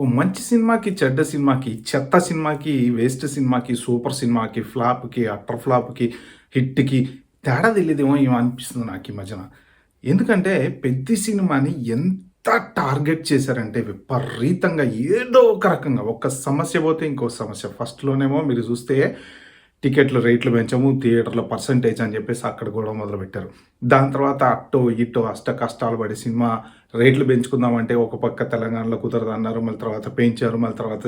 ఓ మంచి సినిమాకి, చెడ్డ సినిమాకి, చెత్త సినిమాకి, వేస్ట్ సినిమాకి, సూపర్ సినిమాకి, ఫ్లాప్‌కి, అట్టర్ ఫ్లాప్‌కి, హిట్‌కి తేడా తెలీదేమో అనిపిస్తుంది నాకు ఈ మధ్యన. ఎందుకంటే 'పెద్ది' సినిమాని ఎంత టార్గెట్ చేశారంటే విపరీతంగా ఏదో ఒక రకంగా ఒక సమస్య పోతే ఇంకో సమస్య. ఫస్ట్‌లోనేమో మీరు చూస్తే టికెట్ల రేట్లు పెంచము, థియేటర్‌లో పర్సెంటేజ్ అని చెప్పేసి అక్కడ గొడవ మొదలుపెట్టారు. దాని తర్వాత అటో ఇటో అష్ట కష్టాలు పడి సినిమా రేట్లు పెంచుకుందామంటే ఒక పక్క తెలంగాణలో కుదరదన్నారు. మళ్ళీ తర్వాత పెంచారు. మళ్ళీ తర్వాత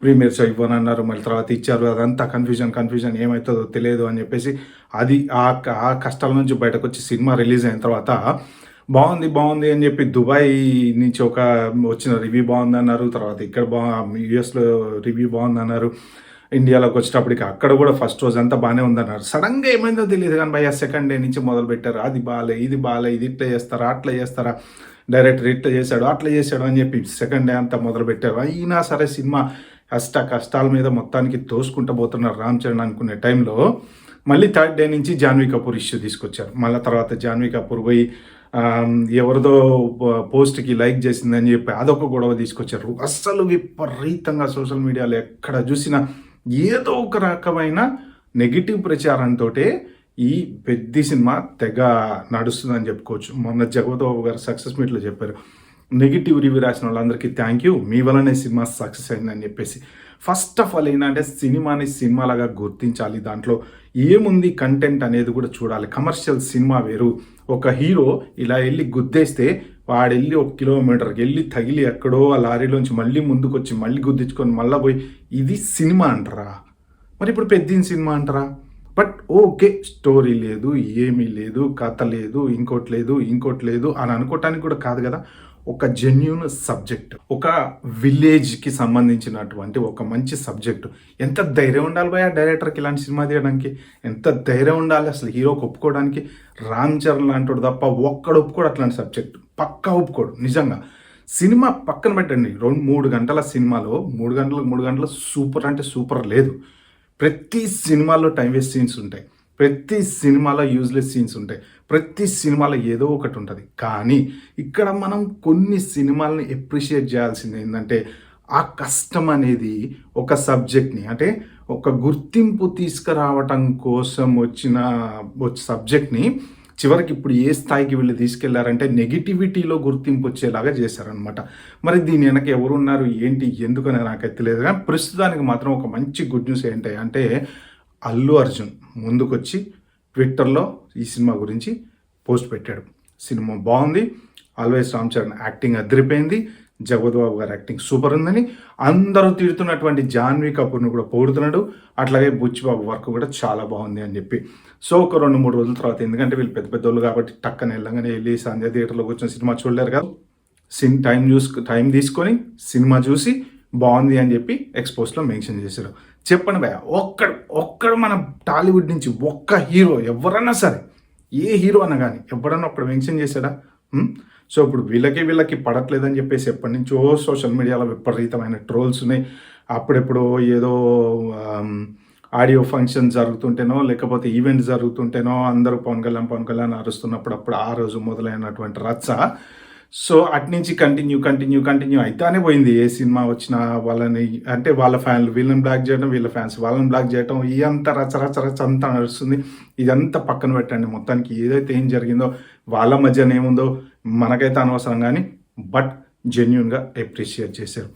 ప్రీమియర్ షో ఇవ్వనన్నారు. మళ్ళీ తర్వాత ఇచ్చారు. అదంతా కన్‌ఫ్యూజన్ ఏమైతదో తెలియదు అని చెప్పేసి అది ఆ కష్టాల నుంచి బయటకొచ్చి సినిమా రిలీజ్ అయిన తర్వాత బావుంది అని చెప్పి దుబాయ్ నుంచి వచ్చిన రివ్యూ బావుందన్నారు. తర్వాత ఇక్కడ యూఎస్‌లో రివ్యూ బావుందన్నారు. ఇండియాలోకి వచ్చేటప్పటికి అక్కడ కూడా ఫస్ట్ రోజంతా బానే ఉందన్నారు. సడెన్‌గా ఏమైందో తెలీదు గానీ భయ్యా సెకండ్ డే నుంచి మొదలుపెట్టారు. అది బాలే, ఇది బాలే, ఇది ఇట్లా చేస్తారా, అట్లా చేస్తారా, డైరెక్టర్ ఇట్లా చేశాడు, అట్లా చేశాడు అని చెప్పి సెకండ్ డే అంతా మొదలుపెట్టారు. అయినా సరే సినిమా కష్టాల మీద మొత్తానికి తోసుకుంటూ పోతున్నారు రామ్ చరణ్ అనుకునే టైంలో మళ్ళీ థర్డ్ డే నుంచి జాన్వీ కపూర్ ఇష్యూ తీసుకొచ్చారు. మళ్ళా తర్వాత జాన్వీ కపూర్ పోయి ఎవరిదో పోస్ట్‌కి లైక్ చేసిందని చెప్పి అదొక గొడవ తీసుకొచ్చారు. అస్సలు విపరీతంగా సోషల్ మీడియాలో ఎక్కడ చూసినా ఏదో ఒక రకమైన నెగెటివ్ ప్రచారంతోటే ఈ 'పెద్ది' సినిమా తెగ నడుస్తుందని చెప్పుకోవచ్చు. మొన్న జగపతి బాబు గారు సక్సెస్ మీట్‌లో చెప్పారు. నెగెటివ్ రివ్యూ రాసిన వాళ్ళందరికీ థ్యాంక్ యూ. మీ వల్లనే సినిమా సక్సెస్ అయిందని చెప్పేసి. ఫస్ట్ ఆఫ్ ఆల్ ఏంటంటే సినిమాని సినిమాలాగా గుర్తించాలి. దాంట్లో ఏముంది కంటెంట్ అనేది కూడా చూడాలి. కమర్షియల్ సినిమా వేరు. ఒక హీరో ఇలా ఎళ్లి గుద్దేస్తే వాడెళ్ళి 1 కిలోమీటర్‌కి ఎళ్లి తగిలి ఎక్కడో ఆ లారీలోంచి మళ్ళీ ముందుకొచ్చి మళ్ళీ గుద్దించుకొని మళ్ళా పోయి ఇది సినిమా అంటారా? మరి ఇప్పుడు 'పెద్ది' సినిమా అంటారా? But okay. స్టోరీ లేదు, ఏమీ లేదు, కథ లేదు, ఇంకోటి లేదు అని అనుకోవటానికి కూడా కాదు కదా! ఒక జెన్యూన్ సబ్జెక్ట్. ఒక విలేజ్‌కి సంబంధించినటువంటి ఒక మంచి సబ్జెక్ట్. ఎంత ధైర్యం ఉండాలి భయ్యా డైరెక్టర్‌కి ఇలాంటి సినిమా తీయడానికి? ఎంత ధైర్యం ఉండాలి అసలు హీరోకి ఒప్పుకోవడానికి? రామ్ చరణ్ లాంటోడు తప్ప ఒక్కడు ఒప్పుకోడు అట్లాంటి సబ్జెక్ట్. పక్కా ఒప్పుకోడు నిజంగా. సినిమా పక్కన పెట్టండి. 3 గంటల సినిమాలో 3 గంటలు సూపర్ అంటే సూపర్ లేదు. ప్రతి సినిమాలో టైమ్ వేస్ట్ సీన్స్ ఉంటాయి. ప్రతి సినిమాలో యూజ్‌లెస్ సీన్స్ ఉంటాయి. ప్రతి సినిమాలో ఏదో ఒకటి ఉంటది. కానీ ఇక్కడ మనం కొన్ని సినిమాలని అప్రిషియేట్ చేయాల్సింది ఏందంటే, ఆ కష్టం అనేది ఒక సబ్జెక్ట్‌ని అంటే ఒక గుర్తింపు తీసుకురావటం కోసం వచ్చిన సబ్జెక్ట్‌ని చివరికి ఇప్పుడు ఏ స్థాయికి వీళ్ళు తీసుకెళ్లారంటే నెగటివిటీలో గుర్తింపు వచ్చేలాగా చేశారనమాట. మరి దీని వెనక ఎవరున్నారు, ఏంటి, ఎందుకని నాకైతే తెలియదు. కానీ ప్రస్తుతానికి మాత్రం ఒక మంచి గుడ్ న్యూస్ ఏంటి అంటే అల్లు అర్జున్ ముందుకొచ్చి ట్విట్టర్‌లో ఈ సినిమా గురించి పోస్ట్ పెట్టాడు. సినిమా బావుంది. ఆల్వేస్ రామ్ చరణ్ యాక్టింగ్ అదిరిపోయింది. జగపతి బాబు గారి యాక్టింగ్ సూపర్ ఉందని అందరూ తిడుతున్నటువంటి జాన్వీ కపూర్‌ని కూడా పొగుడుతున్నాడు. అట్లాగే బుచ్చిబాబు వర్క్ కూడా చాలా బాగుంది అని చెప్పి. సో ఒక 2, 3 రోజుల తర్వాత ఎందుకంటే వీళ్ళు పెద్దోళ్ళు కాబట్టి టక్కన వెళ్ళంగానే వెళ్ళి సంధ్య థియేటర్‌లో కూర్చొని సినిమా చూడలేరు కదా! టైం తీసుకొని సినిమా చూసి బాగుంది అని చెప్పి ఎక్స్‌పోస్‌లో మెన్షన్ చేశారు. చెప్పండి భయ్యా ఒక్కడు మన టాలీవుడ్ నుంచి ఒక్క హీరో ఎవరన్నా సరే, ఏ హీరో అన్నా గానీ ఎవడన్నా ఒక్కడు మెన్షన్ చేశాడా? సో ఇప్పుడు వీళ్ళకి పడట్లేదని చెప్పేసి ఎప్పటినుంచో సోషల్ మీడియాలో విపరీతమైన ట్రోల్స్ ఉన్నాయి. అప్పుడెప్పుడో ఏదో ఆడియో ఫంక్షన్ జరుగుతుంటేనో లేకపోతే ఈవెంట్ జరుగుతుంటేనో అందరూ పవన్ కళ్యాణ్ అరుస్తున్నప్పుడు అప్పుడు ఆ రోజు మొదలైనటువంటి రచ్చ. సో అట్నుంచి కంటిన్యూ అయితానే పోయింది. ఏ సినిమా వచ్చినా వాళ్ళని అంటే వాళ్ళ ఫ్యాన్లు వీళ్ళని బ్లాక్ చేయడం, వీళ్ళ ఫ్యాన్స్ వాళ్ళని బ్లాక్ చేయడం, ఇదంతా రచ్చ అంతా నడుస్తుంది. ఇదంతా పక్కన పెట్టండి. మొత్తానికి ఏదైతే ఏం జరిగిందో వాళ్ళ మధ్యన ఏముందో మనకైతే అనవసరం కానీ బట్ జెన్యూన్‌గా అప్రిషియేట్ చేశారు.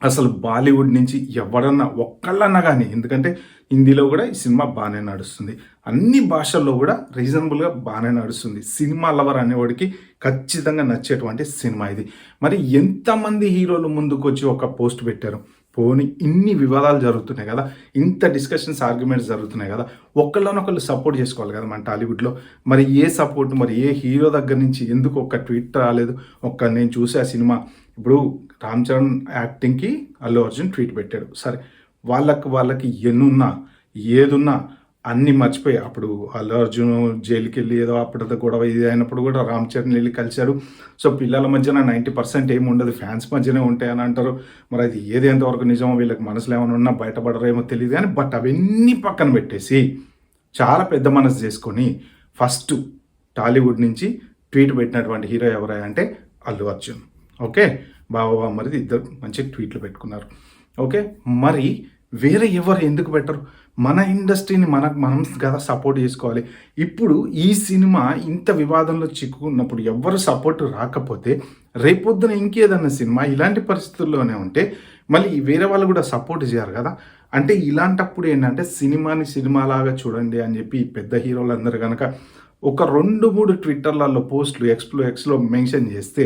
అసలు బాలీవుడ్ నుంచి ఎవడన్నా ఒక్కళ్ళన్నా కానీ ఎందుకంటే హిందీలో కూడా ఈ సినిమా బాగానే నడుస్తుంది. అన్ని భాషల్లో కూడా రీజనబుల్‌గా బాగానే నడుస్తుంది. సినిమా లవర్ అనేవాడికి ఖచ్చితంగా నచ్చేటువంటి సినిమా ఇది. మరి ఎంతమంది హీరోలు ముందుకొచ్చి ఒక పోస్ట్ పెట్టారు. పోనీ ఇన్ని వివాదాలు జరుగుతున్నాయి కదా! ఇంత డిస్కషన్స్, ఆర్గ్యుమెంట్స్ జరుగుతున్నాయి కదా! ఒకళ్ళనొకళ్ళు సపోర్ట్ చేసుకోవాలి కదా మన టాలీవుడ్‌లో. మరి మరి ఏ హీరో దగ్గర నుంచి ఎందుకు ఒక్క ట్వీట్ రాలేదు? నేను చూసే ఆ సినిమా ఇప్పుడు రామ్ చరణ్ యాక్టింగ్‌కి అల్లు అర్జున్ ట్వీట్ పెట్టాడు. సరే వాళ్ళకి ఎన్నున్నా, ఏదున్నా అన్నీ మర్చిపోయి అప్పుడు అల్లు అర్జున్ జైలుకెళ్ళి ఏదో అప్పుడేదో గొడవ ఇది అయినప్పుడు కూడా రామ్ చరణ్ వెళ్ళి కలిశారు. సో పిల్లల మధ్యన 90% ఏమి ఉండదు. ఫ్యాన్స్ మధ్యనే ఉంటాయని అంటారు. మరి అది ఏది ఎంతవరకు నిజమో వీళ్ళకి మనసులో ఏమైనా ఉన్నా బయటపడరేమో తెలీదు కానీ బట్ అవన్నీ పక్కన పెట్టేసి చాలా పెద్ద మనసు చేసుకొని ఫస్ట్ టాలీవుడ్ నుంచి ట్వీట్ పెట్టినటువంటి హీరో ఎవరై అంటే అల్లు అర్జున్. ఓకే. బావమరిది ఇద్దరు మంచి ట్వీట్లు పెట్టుకున్నారు. ఓకే. మరి వేరే ఎవరు ఎందుకు పెట్టరు? మన ఇండస్ట్రీని మనం కదా సపోర్ట్ చేసుకోవాలి. ఇప్పుడు ఈ సినిమా ఇంత వివాదంలో చిక్కుకున్నప్పుడు ఎవ్వరు సపోర్ట్ రాకపోతే రేపొద్దున ఇంకేదన్నా సినిమా ఇలాంటి పరిస్థితుల్లోనే ఉంటే మళ్ళీ వేరే వాళ్ళు కూడా సపోర్ట్ చేయరు కదా! అంటే ఇలాంటప్పుడు ఏంటంటే సినిమాని సినిమాలాగా చూడండి అని చెప్పి పెద్ద హీరోలందరూ గనక ఒక 2, 3 ట్విట్టర్‌లలో పోస్ట్‌లు ఎక్స్‌లో మెన్షన్ చేస్తే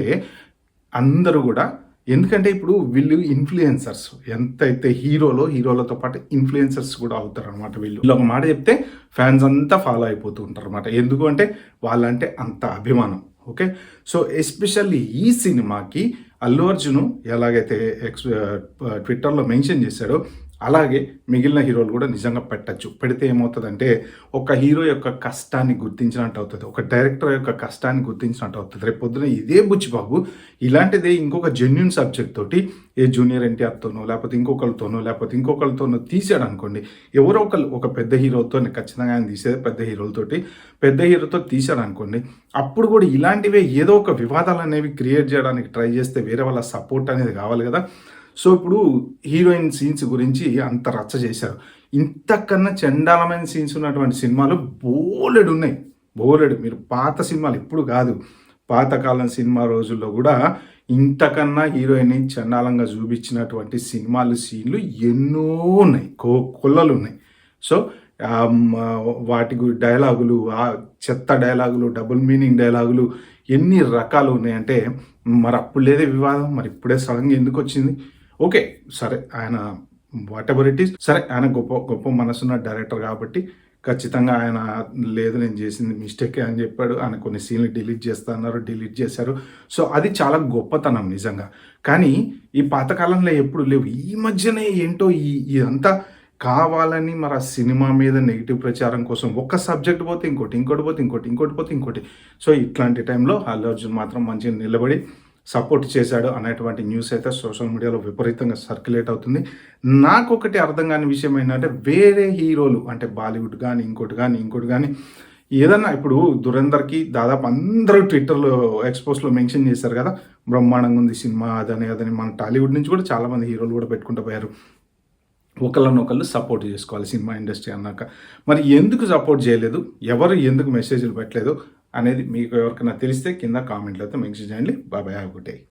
అందరూ గూడా ఎందుకంటే ఇప్పుడు వీళ్ళు ఇన్‌ఫ్లుయెన్సర్స్. ఎంతైతే హీరోలతో పాటు ఇన్‌ఫ్లుయెన్సర్స్ కూడా అవుతారనమాట వీళ్ళు. వీళ్ళొక మాట చెప్తే ఫ్యాన్స్ అంతా ఫాలో అయిపోతూ ఉంటారనమాట. ఎందుకు అంటే వాళ్ళంటే అంత అభిమానం. ఓకే. సో, ఎస్పెషల్లీ ఈ సినిమాకి అల్లు అర్జున్ ఎలాగైతే ట్విట్టర్‌లో మెన్షన్ చేశాడో అలాగే మిగిలిన హీరోలు కూడా నిజంగా పెట్టొచ్చు. పెడితే ఏమవుతదంటే, ఒక హీరో యొక్క కష్టాన్ని గుర్తించినట్టు అవుతది. ఒక డైరెక్టర్ యొక్క కష్టాన్ని గుర్తించినట్టు అవుతది. రేపొద్దున ఇదే బుచ్చిబాబు ఇలాంటిదే ఇంకొక జెన్యూన్ సబ్జెక్ట్ తోటి జూనియర్ ఎన్టీఆర్‌తోనో, లేకపోతే ఇంకొకళ్ళతోనో తీసాడనుకోండి. ఎవరో ఒకళ్ళు ఒక పెద్ద హీరోతోని ఖచ్చితంగా ఆయన తీసేది పెద్ద హీరోలతోటి. పెద్ద హీరోతో తీసాడనుకోండి. అప్పుడు కూడా ఇలాంటివే ఏదో ఒక వివాదాలనేవి క్రియేట్ చేయడానికి ట్రై చేస్తే వేరే వాళ్ళ సపోర్ట్ అనేది కావాలి కదా! సో, ఇప్పుడు హీరోయిన్ సీన్స్ గురించి అంత రచ్చ చేశారు. ఇంతకన్నా చండాలమైన సీన్స్ ఉన్నటువంటి సినిమాలు బోలెడున్నాయి. బోలెడు. మీరు పాత సినిమాలు ఇప్పుడు కాదు. పాతకాలం సినిమా రోజుల్లో గూడా ఇంతకన్నా హీరోయిన్‌ని చండాలంగా చూపించినటువంటి సినిమాలు, సీన్‌లు ఎన్నో ఉన్నాయి. కొల్లలున్నాయి. సో, వాటి డైలాగులు, చెత్త డైలాగులు, డబుల్ మీనింగ్ డైలాగులు ఎన్ని రకాలు ఉన్నాయంటే, మరి అప్పుడు లేదే వివాదం. మరి ఇప్పుడే సడెన్‌గా ఎందుకొచ్చింది? ఓకే. సరే. ఆయన వాటెవర్ ఇట్ ఈస్. సరే. ఆయన గొప్ప మనసున్న డైరెక్టర్ కాబట్టి ఖచ్చితంగా ఆయన లేదు నేను చేసింది మిస్టేకే అని చెప్పాడు. ఆయన కొన్ని సీన్‌లు డిలీట్ చేస్తా అన్నారు. డిలీట్ చేశారు. సో, అది చాలా గొప్పతనం నిజంగా. కానీ ఈ పాతకాలంలో ఎప్పుడు లేవు. ఈ మధ్యనే ఏంటో ఇదంతా కావాలని మరి ఆ సినిమా మీద నెగెటివ్ ప్రచారం కోసం ఒక సబ్జెక్ట్ పోతే ఇంకోటి, ఇంకోటి పోతే ఇంకోటి, ఇంకోటి పోతే ఇంకోటి. సో, ఇట్లాంటి టైంలో అల్లు అర్జున్ మాత్రం మంచిగా నిలబడి సపోర్ట్ చేశాడు అనేటువంటి న్యూస్ అయితే సోషల్ మీడియాలో విపరీతంగా సర్క్యులేట్ అవుతుంది. నాకొకటి అర్థం కాని విషయం ఏంటంటే వేరే హీరోలు అంటే బాలీవుడ్ గానీ, ఇంకోటి గానీ ఏదన్నా ఇప్పుడు 'దురంధర్‌కి' దాదాపు అందరూ ట్విట్టర్‌లో ఎక్స్‌పోస్ట్‌లో మెన్షన్ చేశారు కదా! బ్రహ్మాండంగా ఉంది సినిమా అదని మన టాలీవుడ్ నుంచి కూడా చాలామంది హీరోలు కూడా పెట్టుకుంటూ పోయారు. ఒకళ్ళనొకళ్ళు సపోర్ట్ చేసుకోవాలి సినిమా ఇండస్ట్రీ అన్నాక. మరి ఎందుకు సపోర్ట్ చేయలేదు? ఎవరు ఎందుకు మెసేజ్‌లు పెట్టలేదు? అనేది మీకు ఎవరికైనా తెలిస్తే కింద కామెంట్‌లో అయితే మెన్షన్ చేయండి. Bye bye. Have a good day.